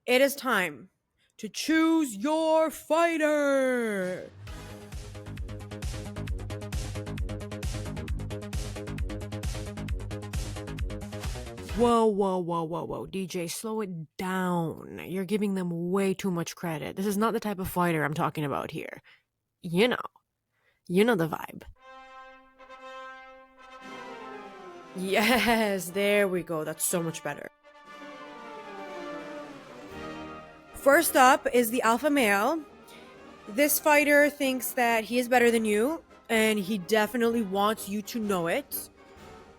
it is time to choose your fighter. Whoa. DJ, slow it down. You're giving them way too much credit. This is not the type of fighter I'm talking about here. You know. You know the vibe. Yes, there we go. That's so much better. First up is the alpha male. This fighter thinks that he is better than you, and he definitely wants you to know it.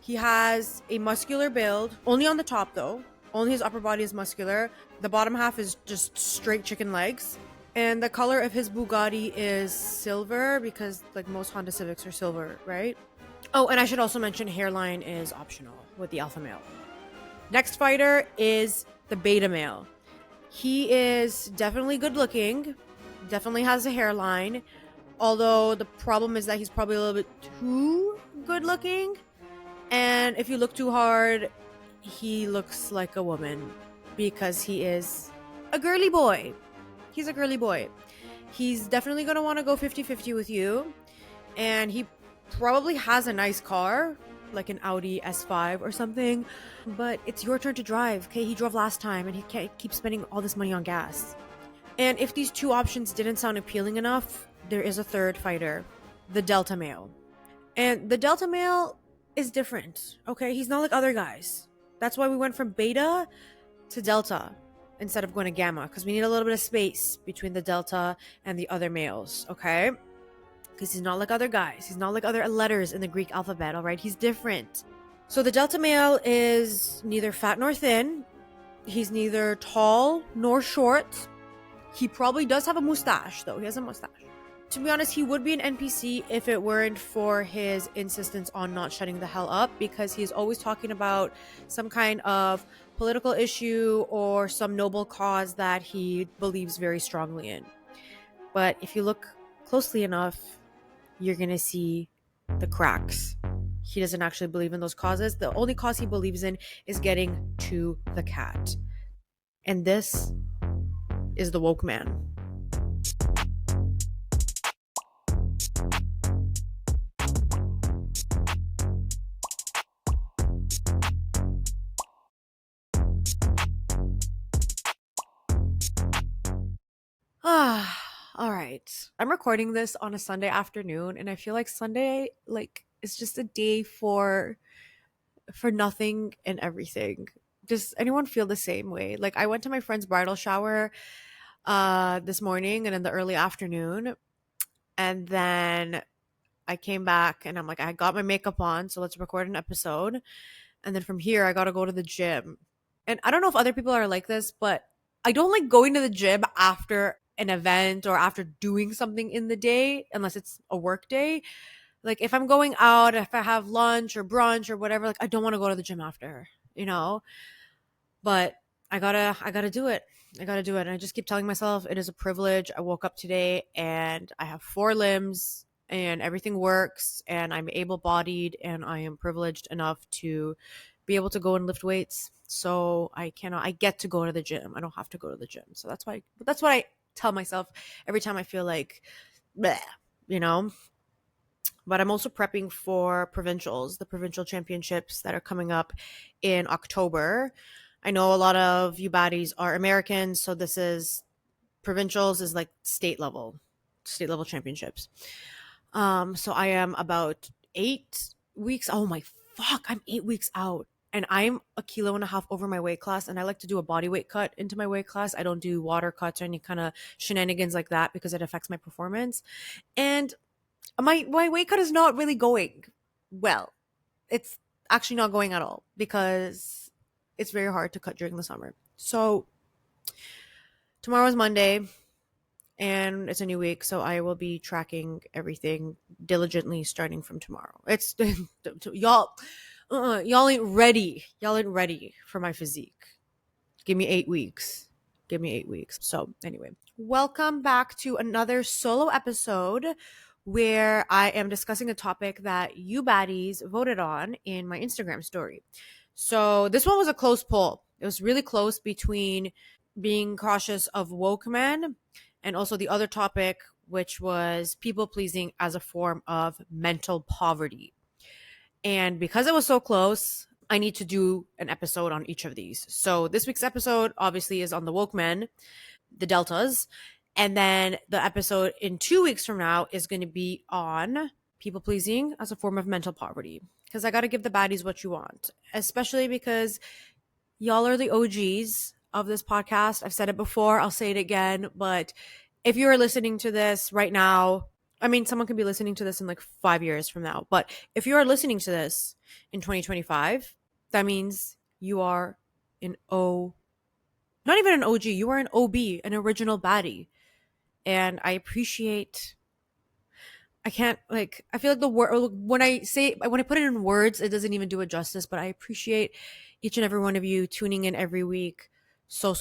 He has a muscular build, only on the top though. Only his upper body is muscular. The bottom half is just straight chicken legs. And the color of his Bugatti is silver because like most Honda Civics are silver, right? Oh, and I should also mention hairline is optional with the alpha male. Next fighter is the beta male. He is definitely good looking, definitely has a hairline, although the problem is that he's probably a little bit too good looking. And if you look too hard, he looks like a woman because he is a girly boy. He's a girly boy. He's definitely going to want to go 50-50 with you. And he probably has a nice car, like an Audi S5 or something. But it's your turn to drive, okay? He drove last time and he can't keep spending all this money on gas. And if these two options didn't sound appealing enough, there is a third fighter, the Delta male. And the Delta male is different, okay? He's not like other guys. That's why we went from beta to delta instead of going to gamma, because we need a little bit of space between the delta and the other males, okay? Because he's not like other guys. He's not like other letters in the Greek alphabet, all right? He's different. So the delta male is neither fat nor thin. He's neither tall nor short. He probably does have a mustache, though. He has a mustache. To be honest, he would be an NPC if it weren't for his insistence on not shutting the hell up, because he's always talking about some kind of political issue or some noble cause that he believes very strongly in. But if you look closely enough, you're going to see the cracks. He doesn't actually believe in those causes. The only cause he believes in is getting to the cat. And this is the woke man. All right. I'm recording this on a Sunday afternoon, and I feel like Sunday, like, is just a day for nothing and everything. Does anyone feel the same way? Like, I went to my friend's bridal shower this morning and in the early afternoon, and then I came back and I'm like, I got my makeup on, so let's record an episode. And then from here, I got to go to the gym. And I don't know if other people are like this, but I don't like going to the gym after an event or after doing something in the day, unless it's a work day. Like if I'm going out, if I have lunch or brunch or whatever, like I don't want to go to the gym after, you know? But I gotta do it. I gotta do it. And I just keep telling myself it is a privilege. I woke up today and I have 4 limbs and everything works and I'm able-bodied and I am privileged enough to be able to go and lift weights. So I get to go to the gym. I don't have to go to the gym. So that's what I tell myself every time I feel like bleh, you know. But I'm also prepping for provincials, the provincial championships that are coming up in October. I know a lot of you baddies are Americans, so this is provincials is like state level championships. So I am about 8 weeks. Oh my fuck, I'm 8 weeks out. And I'm 1.5 kilos over my weight class. And I like to do a body weight cut into my weight class. I don't do water cuts or any kind of shenanigans like that because it affects my performance. And my weight cut is not really going well. It's actually not going at all because it's very hard to cut during the summer. So tomorrow is Monday and it's a new week. So I will be tracking everything diligently starting from tomorrow. It's y'all ain't ready. Y'all ain't ready for my physique. Give me 8 weeks. So anyway, welcome back to another solo episode where I am discussing a topic that you baddies voted on in my Instagram story. So this one was a close poll. It was really close between being cautious of woke men, and also the other topic, which was people pleasing as a form of mental poverty. And because it was so close, I need to do an episode on each of these. So this week's episode obviously is on the woke men, the deltas. And then the episode in 2 weeks from now is going to be on people pleasing as a form of mental poverty. Because I got to give the baddies what you want, especially because y'all are the OGs of this podcast. I've said it before, I'll say it again. But if you are listening to this right now, I mean, someone could be listening to this in like 5 years from now. But if you are listening to this in 2025, that means you are an O, not even an OG, you are an OB, an original baddie. And I appreciate, I can't, like, I feel like the word, when I put it in words, it doesn't even do it justice, but I appreciate each and every one of you tuning in every week so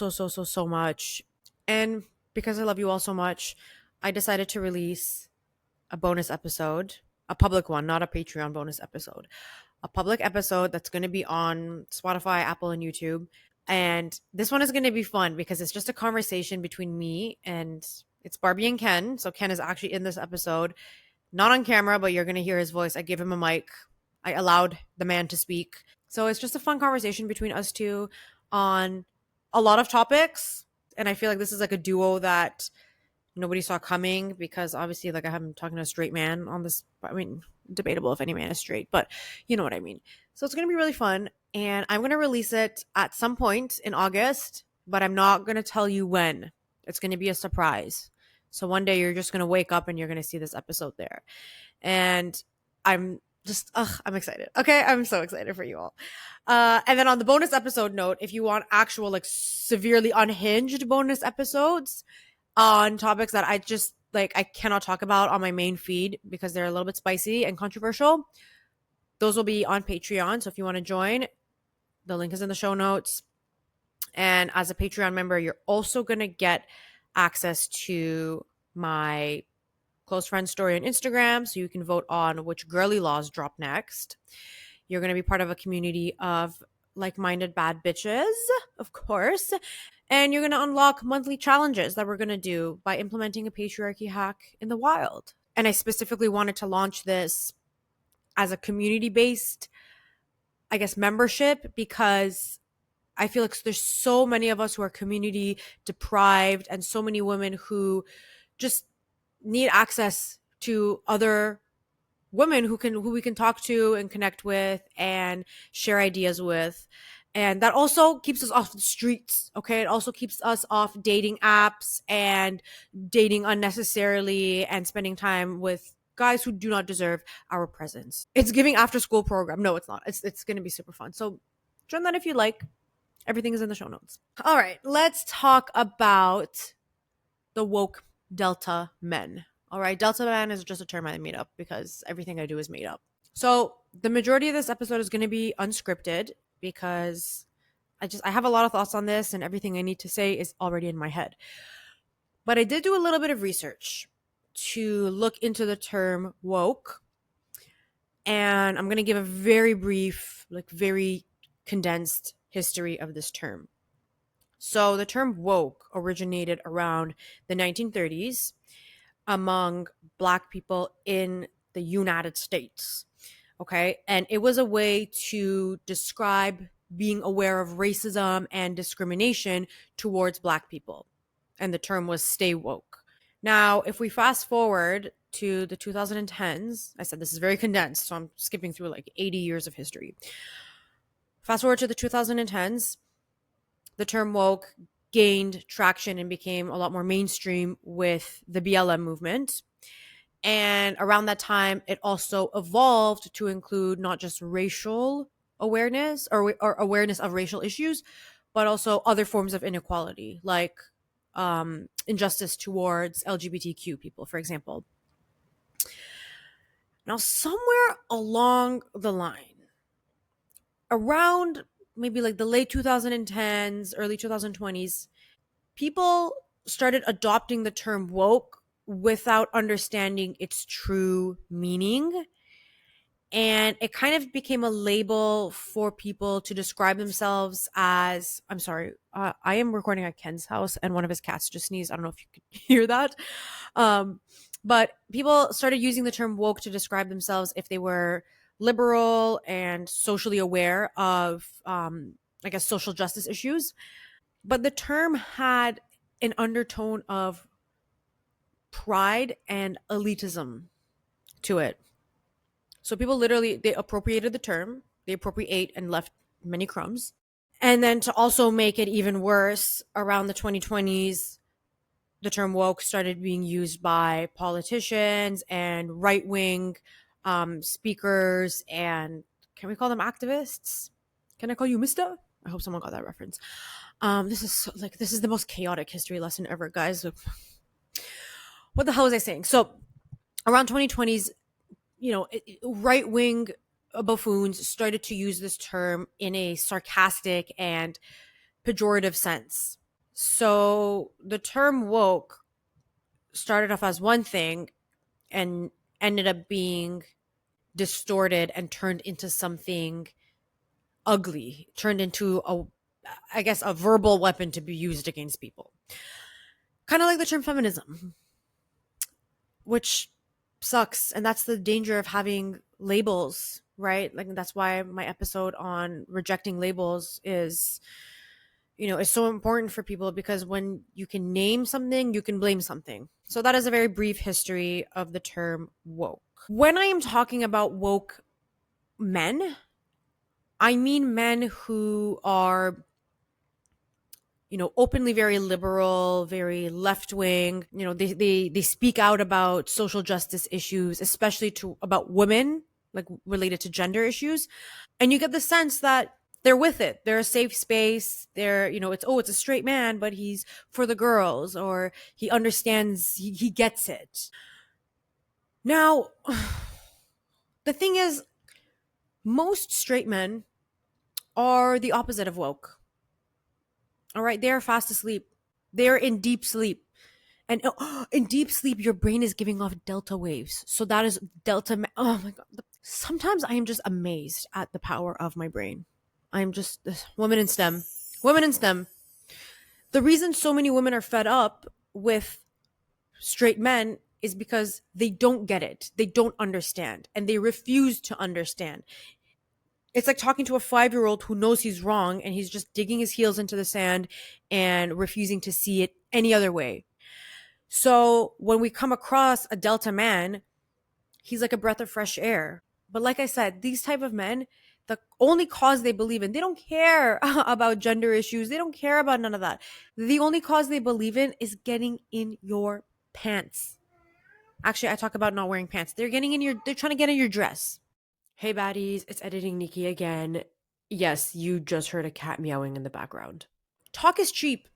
much. And because I love you all so much, I decided to release a bonus episode, a public one, not a Patreon bonus episode, a public episode that's going to be on Spotify, Apple, and YouTube. And this one is going to be fun because it's just a conversation between me and it's Barbie and Ken. So Ken is actually in this episode, not on camera, but you're going to hear his voice. I gave him a mic. I allowed the man to speak. So it's just a fun conversation between us two on a lot of topics. And I feel like this is like a duo that nobody saw coming because obviously, like, I'm talking to a straight man on this. I mean, debatable if any man is straight, but you know what I mean. So it's going to be really fun. And I'm going to release it at some point in August, but I'm not going to tell you when. It's going to be a surprise. So one day you're just going to wake up and you're going to see this episode there. And I'm just, I'm excited. Okay. I'm so excited for you all. And then on the bonus episode note, if you want actual, like, severely unhinged bonus episodes on topics that I just, like, I cannot talk about on my main feed because they're a little bit spicy and controversial, those will be on Patreon. So if you want to join, the link is in the show notes. And as a Patreon member, you're also going to get access to my close friend story on Instagram. So you can vote on which girly laws drop next. You're going to be part of a community of like-minded bad bitches, of course. And you're going to unlock monthly challenges that we're going to do by implementing a patriarchy hack in the wild. And I specifically wanted to launch this as a community-based, I guess, membership because I feel like there's so many of us who are community deprived and so many women who just need access to other women who we can talk to and connect with and share ideas with. And that also keeps us off the streets. Okay. It also keeps us off dating apps and dating unnecessarily and spending time with guys who do not deserve our presence. It's giving after school program. No, it's not. It's going to be super fun. So join that if you like. Everything is in the show notes. All right. Let's talk about the woke Delta men. All right. Delta man is just a term I made up because everything I do is made up. So the majority of this episode is going to be unscripted because I have a lot of thoughts on this and everything I need to say is already in my head. But I did do a little bit of research to look into the term woke. And I'm going to give a very brief, like very condensed history of this term. So the term woke originated around the 1930s among Black people in the United States. Okay. And it was a way to describe being aware of racism and discrimination towards Black people. And the term was stay woke. Now, if we fast forward to the 2010s, I said this is very condensed, so I'm skipping through like 80 years of history. Fast forward to the 2010s, the term woke gained traction and became a lot more mainstream with the BLM movement. And around that time, it also evolved to include not just racial awareness or awareness of racial issues, but also other forms of inequality, like injustice towards LGBTQ people, for example. Now, somewhere along the line, around maybe like the late 2010s, early 2020s, people started adopting the term woke without understanding its true meaning. And it kind of became a label for people to describe themselves as, I'm sorry, I am recording at Ken's house and one of his cats just sneezed. I don't know if you could hear that. Um, but people started using the term woke to describe themselves if they were liberal and socially aware of, I guess, social justice issues. But the term had an undertone of pride and elitism to it. So people literally, they appropriated the term, they appropriate and left many crumbs. And then to also make it even worse, around the 2020s, the term woke started being used by politicians and right wing speakers, and can we call them activists? Can I call you Mister? I hope someone got that reference. This is this is the most chaotic history lesson ever, guys. What the hell was I saying? So around 2020s, right wing buffoons started to use this term in a sarcastic and pejorative sense. So the term woke started off as one thing and ended up being distorted and turned into something ugly, turned into I guess, a verbal weapon to be used against people. Kind of like the term feminism, which sucks. And that's the danger of having labels, right? Like, that's why my episode on rejecting labels is so important for people, because when you can name something, you can blame something. So that is a very brief history of the term woke. When I am talking about woke men, I mean men who are openly very liberal, very left wing. They speak out about social justice issues, especially to about women, like related to gender issues. And you get the sense that they're with it. They're a safe space. It's a straight man, but he's for the girls, or he understands, he gets it. Now, the thing is, most straight men are the opposite of woke. All right, they are fast asleep. They're in deep sleep. And in deep sleep, your brain is giving off delta waves. So that is delta. Oh my God. Sometimes I am just amazed at the power of my brain. I'm just women in STEM. Women in STEM. The reason so many women are fed up with straight men is because they don't get it. They don't understand. And they refuse to understand. It's like talking to a 5-year-old who knows he's wrong and he's just digging his heels into the sand and refusing to see it any other way. So when we come across a Delta man, he's like a breath of fresh air. But like I said, these type of men, the only cause they believe in, they don't care about gender issues. They don't care about none of that. The only cause they believe in is getting in your pants. Actually, I talk about not wearing pants. They're trying to get in your dress. Hey baddies, it's editing Neeki again. Yes, you just heard a cat meowing in the background. Talk is cheap.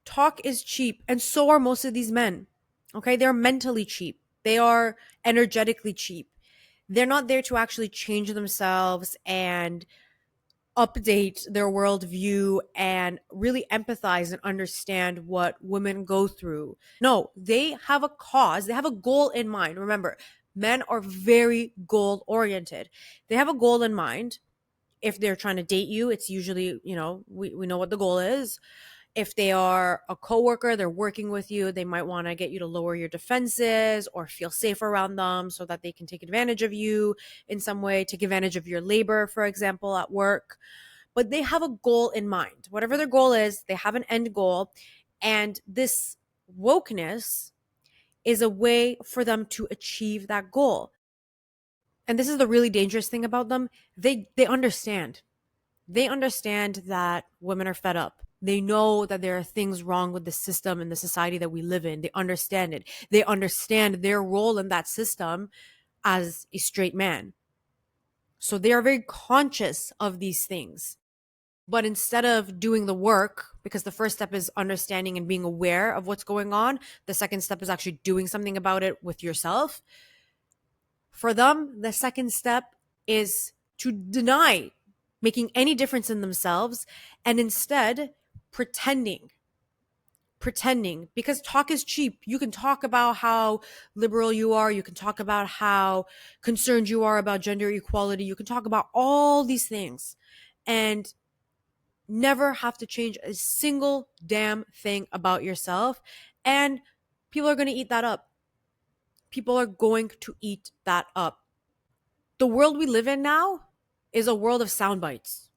Talk is cheap, and so are most of these men. Okay, they're mentally cheap. They are energetically cheap. They're not there to actually change themselves and update their worldview and really empathize and understand what women go through. No, they have a cause, they have a goal in mind. Remember, men are very goal oriented. They have a goal in mind. If they're trying to date you, it's usually, we know what the goal is. If they are a coworker, they're working with you, they might want to get you to lower your defenses or feel safe around them so that they can take advantage of you in some way, take advantage of your labor, for example, at work. But they have a goal in mind. Whatever their goal is, they have an end goal. And this wokeness is a way for them to achieve that goal. And this is the really dangerous thing about them. They understand. They understand that women are fed up. They know that there are things wrong with the system and the society that we live in. They understand it. They understand their role in that system as a straight man. So they are very conscious of these things. But instead of doing the work, because the first step is understanding and being aware of what's going on, the second step is actually doing something about it with yourself. For them, the second step is to deny making any difference in themselves and instead pretending pretending, because talk is cheap. You can talk about how liberal you are. You can talk about how concerned you are about gender equality. You can talk about all these things and never have to change a single damn thing about yourself. And people are going to eat that up. People are going to eat that up. The world we live in now is a world of sound bites.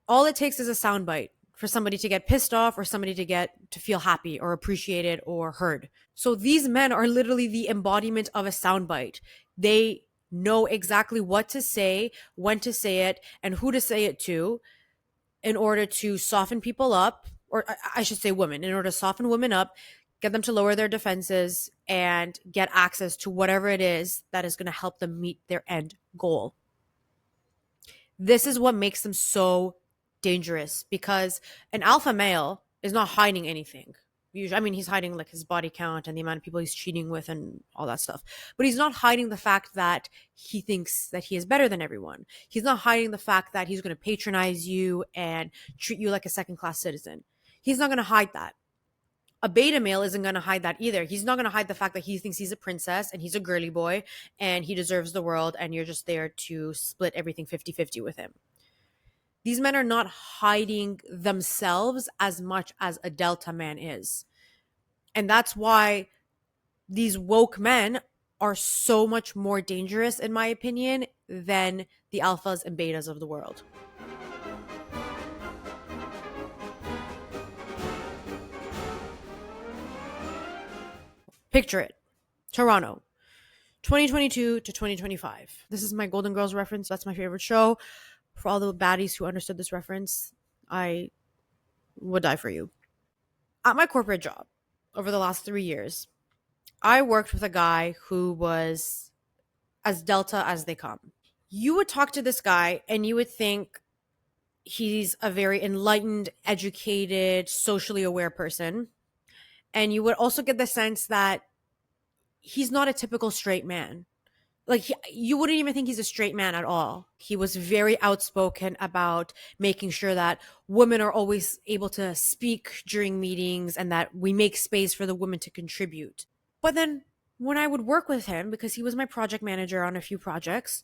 All it takes is a soundbite for somebody to get pissed off or somebody to feel happy or appreciated or heard. So these men are literally the embodiment of a soundbite. They know exactly what to say, when to say it, and who to say it to in order to soften people up, or I should say women, in order to soften women up, get them to lower their defenses and get access to whatever it is that is going to help them meet their end goal. This is what makes them so dangerous, because an alpha male is not hiding anything. Usually, I mean, he's hiding like his body count and the amount of people he's cheating with and all that stuff. But he's not hiding the fact that he thinks that he is better than everyone. He's not hiding the fact that he's going to patronize you and treat you like a second-class citizen. He's not going to hide that. A beta male isn't going to hide that either. He's not going to hide the fact that he thinks he's a princess and he's a girly boy and he deserves the world and you're just there to split everything 50-50 with him. These men are not hiding themselves as much as a delta man is. And that's why these woke men are so much more dangerous, in my opinion, than the alphas and betas of the world. Picture it. Toronto, 2022 to 2025. This is my Golden Girls reference. That's my favorite show. For all the baddies who understood this reference, I would die for you. At my corporate job, over the last 3 years, I worked with a guy who was as delta as they come. You would talk to this guy and you would think he's a very enlightened, educated, socially aware person. And you would also get the sense that he's not a typical straight man. Like, you wouldn't even think he's a straight man at all. He was very outspoken about making sure that women are always able to speak during meetings and that we make space for the women to contribute. But then when I would work with him, because he was my project manager on a few projects,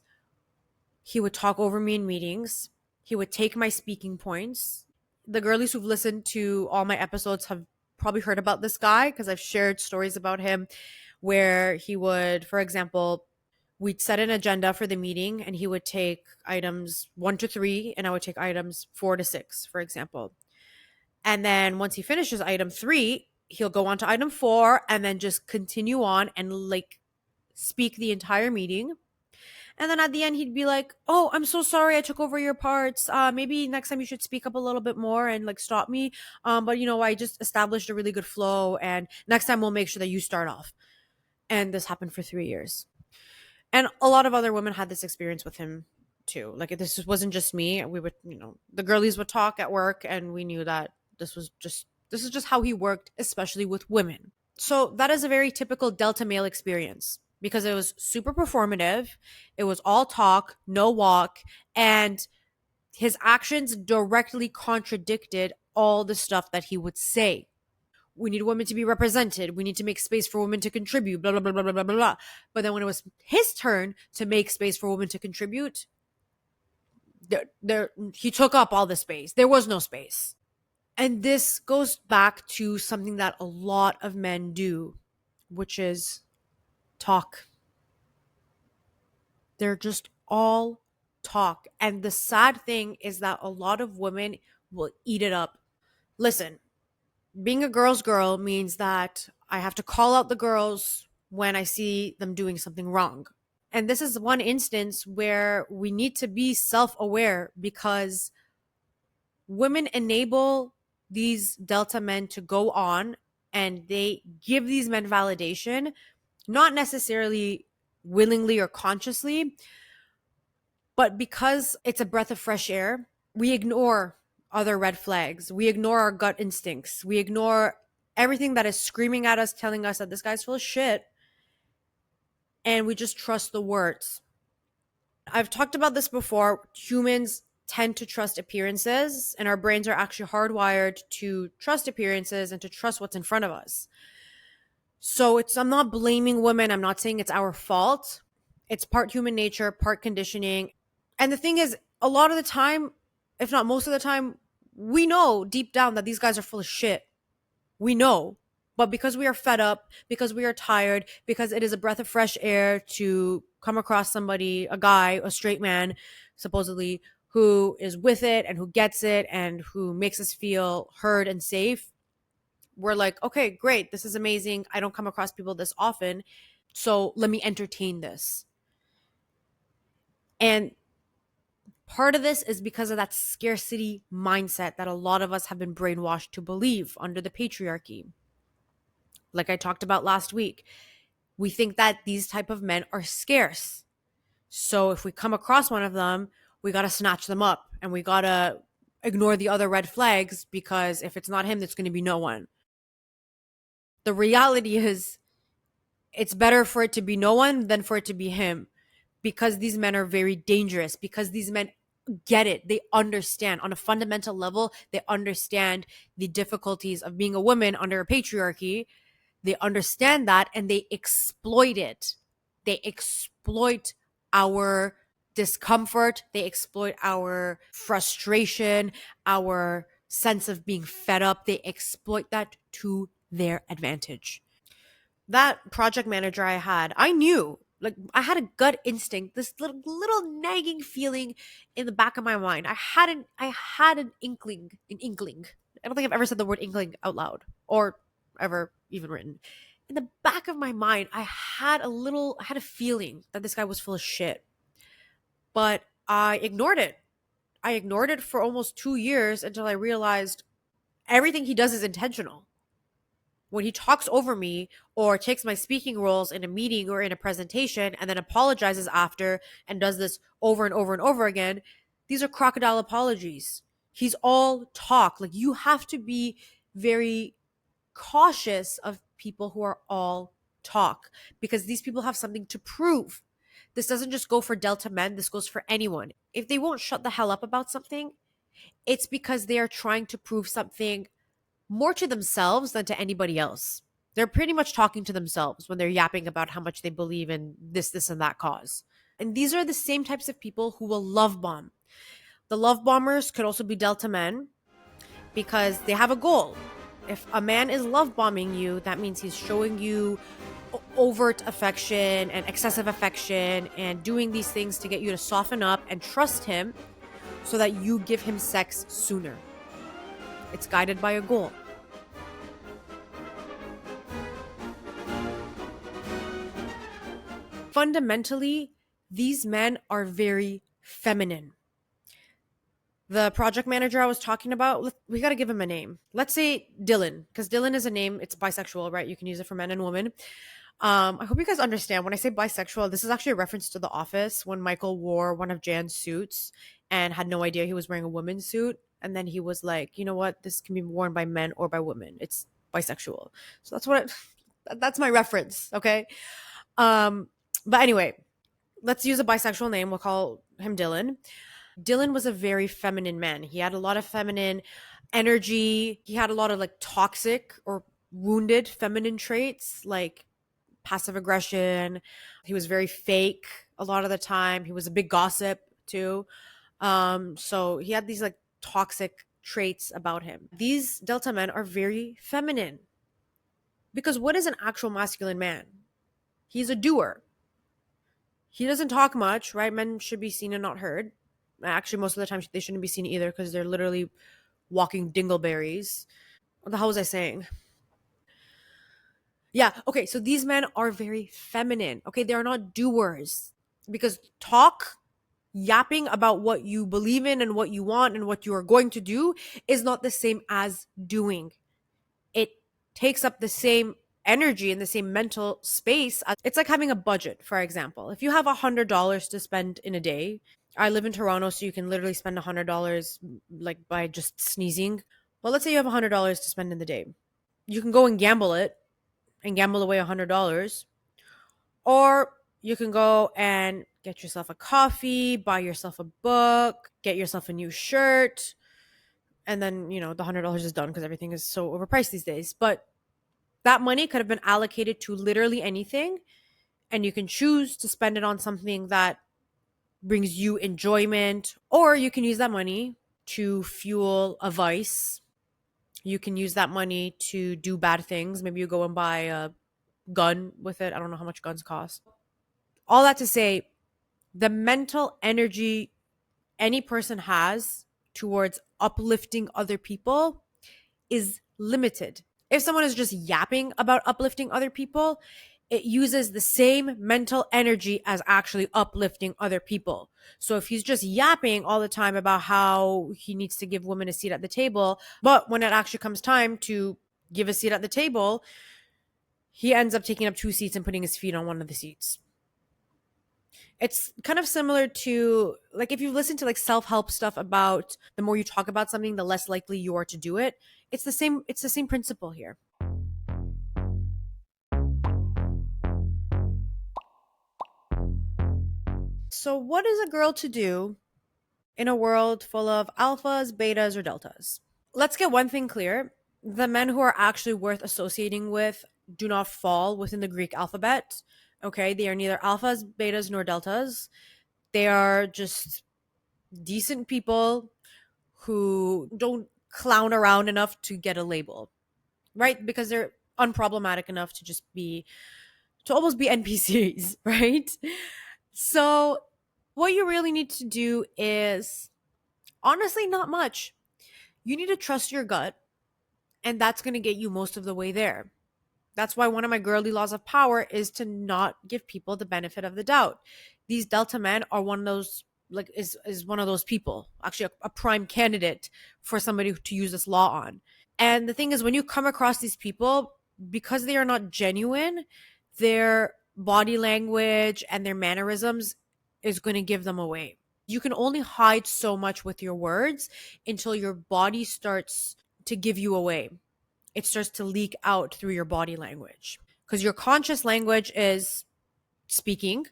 he would talk over me in meetings. He would take my speaking points. The girlies who've listened to all my episodes have probably heard about this guy because I've shared stories about him where he would, for example, we'd set an agenda for the meeting and he would take items 1 to 3 and I would take items 4 to 6, for example. And then once he finishes item 3, he'll go on to item 4 and then just continue on and like speak the entire meeting. And then at the end, he'd be like, "Oh, I'm so sorry I took over your parts. Maybe next time you should speak up a little bit more and like stop me. But I just established a really good flow and next time we'll make sure that you start off." And this happened for 3 years. And a lot of other women had this experience with him too. Like, this wasn't just me. We would, the girlies would talk at work and we knew that this is just how he worked, especially with women. So that is a very typical delta male experience because it was super performative. It was all talk, no walk, and his actions directly contradicted all the stuff that he would say. We need women to be represented. We need to make space for women to contribute, blah, blah, blah, blah, blah, blah, blah. But then when it was his turn to make space for women to contribute, he took up all the space. There was no space. And this goes back to something that a lot of men do, which is talk. They're just all talk. And the sad thing is that a lot of women will eat it up. Listen, being a girl's girl means that I have to call out the girls when I see them doing something wrong. And this is one instance where we need to be self-aware because women enable these delta men to go on and they give these men validation, not necessarily willingly or consciously, but because it's a breath of fresh air, we ignore other red flags. We ignore our gut instincts. We ignore everything that is screaming at us, telling us that this guy's full of shit. And we just trust the words. I've talked about this before. Humans tend to trust appearances, and our brains are actually hardwired to trust appearances and to trust what's in front of us. So I'm not blaming women. I'm not saying it's our fault. It's part human nature, part conditioning. And the thing is, a lot of the time, if not most of the time, we know deep down that these guys are full of shit. We know. But because we are fed up, because we are tired, because it is a breath of fresh air to come across somebody, a guy, a straight man, supposedly, who is with it and who gets it and who makes us feel heard and safe, we're like, okay, great. This is amazing. I don't come across people this often. So let me entertain this. And part of this is because of that scarcity mindset that a lot of us have been brainwashed to believe under the patriarchy. Like I talked about last week, we think that these type of men are scarce. So if we come across one of them, we got to snatch them up and we got to ignore the other red flags, because if it's not him, it's going to be no one. The reality is, it's better for it to be no one than for it to be him, because these men are very dangerous, because these men get it. They understand on a fundamental level, they understand the difficulties of being a woman under a patriarchy. They understand that and they exploit it. They exploit our discomfort. They exploit our frustration, our sense of being fed up. They exploit that to their advantage. That project manager I had, I knew, like, I had a gut instinct, this little nagging feeling in the back of my mind. I had an inkling. I don't think I've ever said the word inkling out loud or ever even written. In the back of my mind, I had a feeling that this guy was full of shit. But I ignored it. I ignored it for almost 2 years until I realized everything he does is intentional. When he talks over me or takes my speaking roles in a meeting or in a presentation and then apologizes after and does this over and over and over again, these are crocodile apologies. He's all talk. Like, you have to be very cautious of people who are all talk, because these people have something to prove. This doesn't just go for Delta men, this goes for anyone. If they won't shut the hell up about something, it's because they are trying to prove something more to themselves than to anybody else. They're pretty much talking to themselves when they're yapping about how much they believe in this, and that cause. And these are the same types of people who will love bomb. The love bombers could also be Delta men, because they have a goal. If a man is love bombing you, that means he's showing you overt affection and excessive affection and doing these things to get you to soften up and trust him so that you give him sex sooner. It's guided by a goal. Fundamentally, these men are very feminine. The project manager I was talking about, we got to give him a name. Let's say Dylan, because Dylan is a name. It's bisexual, right? You can use it for men and women. I hope you guys understand when I say bisexual, this is actually a reference to The Office, when Michael wore one of Jan's suits and had no idea he was wearing a woman's suit. And then he was like, you know what? This can be worn by men or by women. It's bisexual. So that's my reference. Okay. Um, but anyway, let's use a bisexual name. We'll call him Dylan. Dylan was a very feminine man. He had a lot of feminine energy. He had a lot of like toxic or wounded feminine traits, like passive aggression. He was very fake a lot of the time. He was a big gossip too. So he had these like toxic traits about him. These Delta men are very feminine, because what is an actual masculine man? He's a doer. He doesn't talk much, right? Men should be seen and not heard. Actually, most of the time they shouldn't be seen either, because they're literally walking dingleberries. What the hell was I saying? Yeah, okay, so these men are very feminine. Okay, they are not doers, because yapping about what you believe in and what you want and what you are going to do is not the same as doing. It takes up the same energy and the same mental space. It's like having a budget, for example. If you have $100 to spend in a day, I live in Toronto, so you can literally spend $100 like by just sneezing. Well, let's say you have $100 to spend in the day. You can go and gamble it and gamble away $100, or you can go and Get yourself a coffee, buy yourself a book, get yourself a new shirt, and then, the $100 is done because everything is so overpriced these days. But that money could have been allocated to literally anything, and you can choose to spend it on something that brings you enjoyment, or you can use that money to fuel a vice. You can use that money to do bad things. Maybe you go and buy a gun with it. I don't know how much guns cost. All that to say, the mental energy any person has towards uplifting other people is limited. If someone is just yapping about uplifting other people, it uses the same mental energy as actually uplifting other people. So if he's just yapping all the time about how he needs to give women a seat at the table, but when it actually comes time to give a seat at the table, he ends up taking up two seats and putting his feet on one of the seats. It's kind of similar to, like, if you listen to like self-help stuff about the more you talk about something, the less likely you are to do it. It's the same principle here. So what is a girl to do in a world full of alphas, betas, or deltas? Let's get one thing clear. The men who are actually worth associating with do not fall within the Greek alphabet. Okay, they are neither alphas, betas, nor deltas. They are just decent people who don't clown around enough to get a label, right? Because they're unproblematic enough to just be, to almost be NPCs, right? So, what you really need to do is honestly not much. You need to trust your gut, and that's going to get you most of the way there. That's why one of my girly laws of power is to not give people the benefit of the doubt. These Delta men are one of those, like, is one of those people, actually a prime candidate for somebody to use this law on. And the thing is, when you come across these people, because they are not genuine, their body language and their mannerisms is going to give them away. You can only hide so much with your words until your body starts to give you away. It starts to leak out through your body language. Because your conscious language is speaking,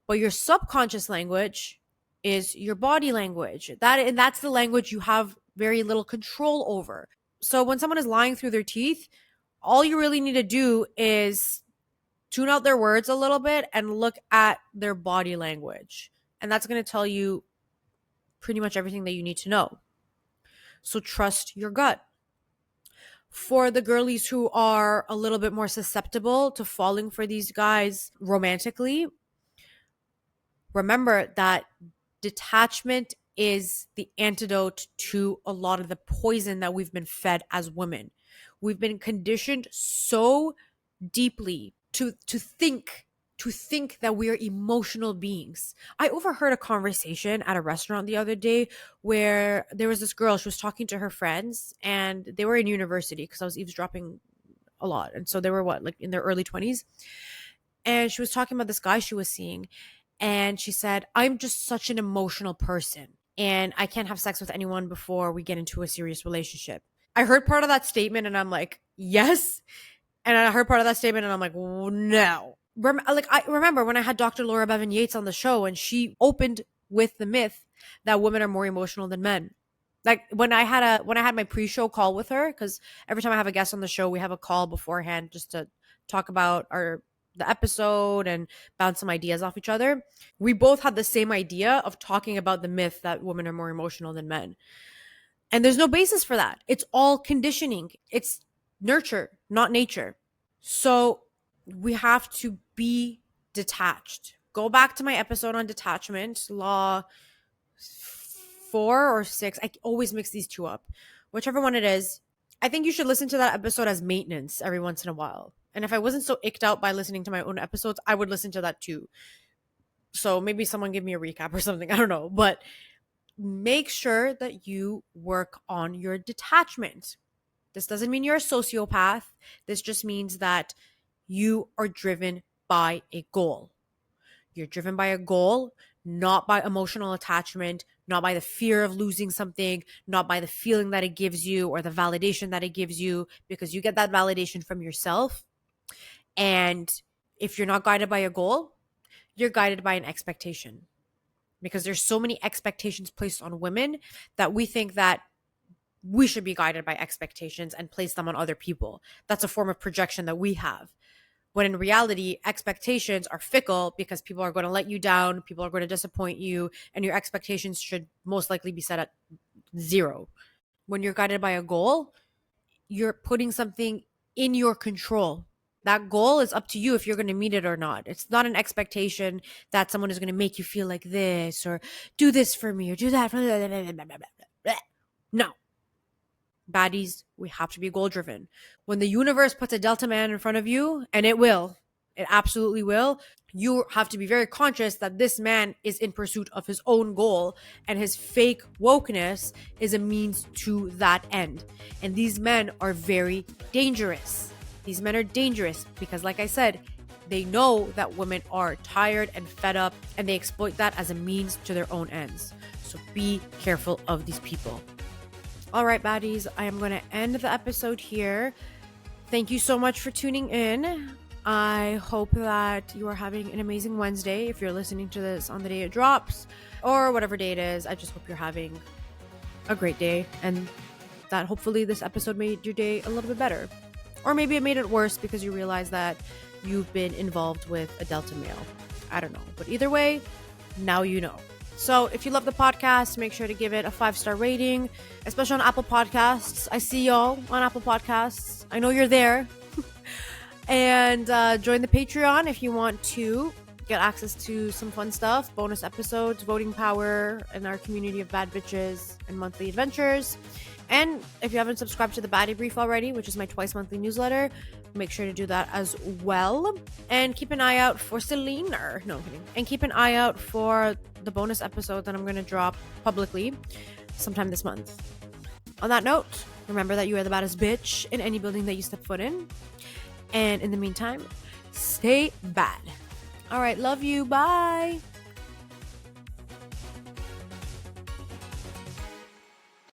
but your subconscious language is your body language. That's the language you have very little control over. So when someone is lying through their teeth, all you really need to do is tune out their words a little bit and look at their body language. And that's going to tell you pretty much everything that you need to know. So trust your gut. For the girlies who are a little bit more susceptible to falling for these guys romantically, remember that detachment is the antidote to a lot of the poison that we've been fed as women. We've been conditioned so deeply to think that we're emotional beings. I overheard a conversation at a restaurant the other day where there was this girl, she was talking to her friends, and they were in university because I was eavesdropping a lot. And so they were like in their early 20s. And she was talking about this guy she was seeing. And she said, I'm just such an emotional person, and I can't have sex with anyone before we get into a serious relationship. I heard part of that statement and I'm like, yes. And I heard part of that statement and I'm like, no. I remember when I had Dr. Laura Bevan Yates on the show, and she opened with the myth that women are more emotional than men. Like when I had my pre-show call with her, because every time I have a guest on the show, we have a call beforehand just to talk about the episode and bounce some ideas off each other. We both had the same idea of talking about the myth that women are more emotional than men. And there's no basis for that. It's all conditioning. It's nurture, not nature. So we have to be detached. Go back to my episode on detachment, law 4 or 6. I always mix these two up. Whichever one it is, I think you should listen to that episode as maintenance every once in a while. And if I wasn't so icked out by listening to my own episodes, I would listen to that too. So maybe someone give me a recap or something. I don't know. But make sure that you work on your detachment. This doesn't mean you're a sociopath. This just means that you are driven by a goal. You're driven by a goal, not by emotional attachment, not by the fear of losing something, not by the feeling that it gives you or the validation that it gives you, because you get that validation from yourself. And if you're not guided by a goal, you're guided by an expectation, because there's so many expectations placed on women that we think that we should be guided by expectations and place them on other people. That's a form of projection that we have. When in reality, expectations are fickle because people are going to let you down, people are going to disappoint you, and your expectations should most likely be set at 0. When you're guided by a goal, you're putting something in your control. That goal is up to you if you're going to meet it or not. It's not an expectation that someone is going to make you feel like this or do this for me or do that. No. Baddies, we have to be goal driven. When the universe puts a Delta man in front of you, and it absolutely will, you have to be very conscious that this man is in pursuit of his own goal, and his fake wokeness is a means to that end. And these men are very dangerous. These men are dangerous because, like I said, they know that women are tired and fed up, and they exploit that as a means to their own ends. So be careful of these people. All right, baddies, I am going to end the episode here. Thank you so much for tuning in. I hope that you are having an amazing Wednesday if you're listening to this on the day it drops, or whatever day it is. I just hope you're having a great day, and that hopefully this episode made your day a little bit better. Or maybe it made it worse because you realize that you've been involved with a Delta male. I don't know. But either way, now you know. So if you love the podcast, make sure to give it a 5-star rating, especially on Apple Podcasts. I see y'all on Apple Podcasts. I know you're there. And join the Patreon if you want to get access to some fun stuff, bonus episodes, voting power, and our community of bad bitches and monthly adventures. And if you haven't subscribed to the Baddie Brief already, which is my twice monthly newsletter, make sure to do that as well. And keep an eye out for Selena. No, I'm kidding. And keep an eye out for the bonus episode that I'm going to drop publicly sometime this month. On that note, remember that you are the baddest bitch in any building that you step foot in. And in the meantime, stay bad. All right, love you. Bye.